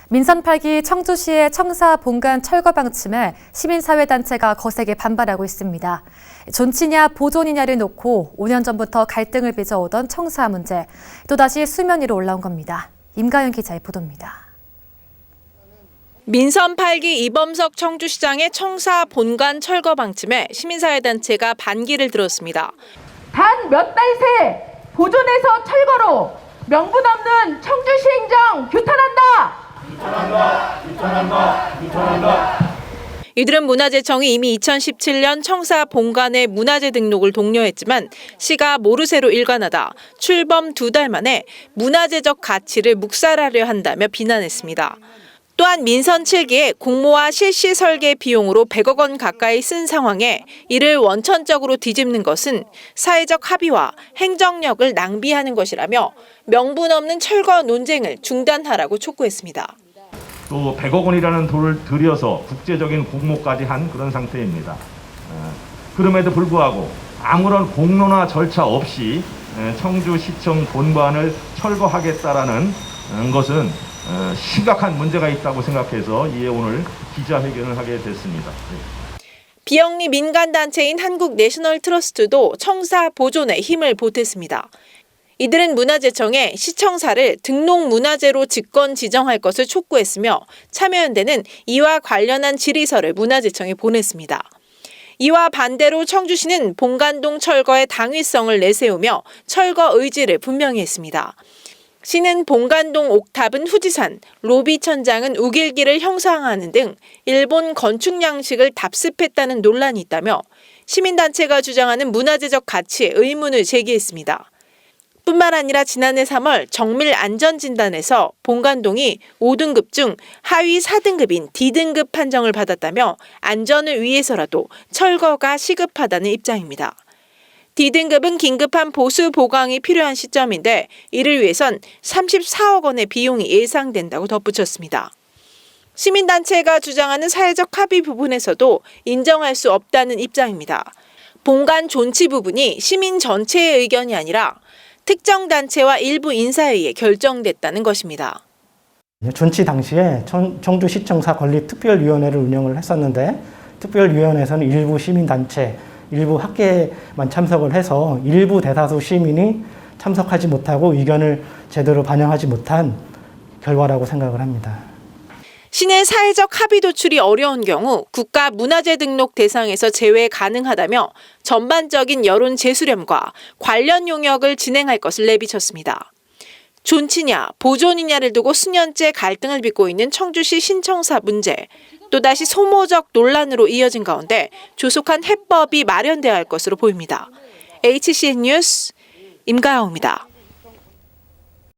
민선 8기 청주시의 청사 본관 철거 방침에 시민사회단체가 거세게 반발하고 있습니다. 존치냐 보존이냐를 놓고 5년 전부터 갈등을 빚어오던 청사 문제, 또다시 수면 위로 올라온 겁니다. 임가연 기자의 보도입니다. 민선 8기 이범석 청주시장의 청사 본관 철거 방침에 시민사회단체가 반기를 들었습니다. 단 몇 달 새 보존에서 철거로 명분 없는 청주시 행정 규탄한다! 이들은 문화재청이 이미 2017년 청사 본관의 문화재 등록을 독려했지만 시가 모르쇠로 일관하다 출범 2달 만에 문화재적 가치를 묵살하려 한다며 비난했습니다. 또한 민선 7기에 공모와 실시 설계 비용으로 100억 원 가까이 쓴 상황에 이를 원천적으로 뒤집는 것은 사회적 합의와 행정력을 낭비하는 것이라며 명분 없는 철거 논쟁을 중단하라고 촉구했습니다. 또 100억 원이라는 돈을 들여서 국제적인 공모까지 한 그런 상태입니다. 그럼에도 불구하고 아무런 공론화 절차 없이 청주시청 본관을 철거하겠다라는 것은 심각한 문제가 있다고 생각해서 이에 오늘 기자회견을 하게 됐습니다. 비영리 민간단체인 한국내셔널트러스트도 청사 보존에 힘을 보탰습니다. 이들은 문화재청에 시청사를 등록문화재로 직권 지정할 것을 촉구했으며 참여연대는 이와 관련한 질의서를 문화재청에 보냈습니다. 이와 반대로 청주시는 본관동 철거의 당위성을 내세우며 철거 의지를 분명히 했습니다. 시는 본관동 옥탑은 후지산, 로비 천장은 우길기를 형상화하는 등 일본 건축 양식을 답습했다는 논란이 있다며 시민단체가 주장하는 문화재적 가치에 의문을 제기했습니다. 뿐만 아니라 지난해 3월 정밀 안전진단에서 본관동이 5등급 중 하위 4등급인 D등급 판정을 받았다며 안전을 위해서라도 철거가 시급하다는 입장입니다. D등급은 긴급한 보수 보강이 필요한 시점인데 이를 위해선 34억 원의 비용이 예상된다고 덧붙였습니다. 시민단체가 주장하는 사회적 합의 부분에서도 인정할 수 없다는 입장입니다. 본관 존치 부분이 시민 전체의 의견이 아니라 특정 단체와 일부 인사에 의해 결정됐다는 것입니다. 존치 당시에 청주시청사 건립특별위원회를 운영을 했었는데 특별위원회에서는 일부 시민단체, 일부 학계만 참석을 해서 일부 대다수 시민이 참석하지 못하고 의견을 제대로 반영하지 못한 결과라고 생각을 합니다. 시내 사회적 합의 도출이 어려운 경우 국가문화재 등록 대상에서 제외 가능하다며 전반적인 여론 재수렴과 관련 용역을 진행할 것을 내비쳤습니다. 존치냐 보존이냐를 두고 수년째 갈등을 빚고 있는 청주시 신청사 문제, 또다시 소모적 논란으로 이어진 가운데 조속한 해법이 마련돼야 할 것으로 보입니다. HCN 뉴스 임가영입니다.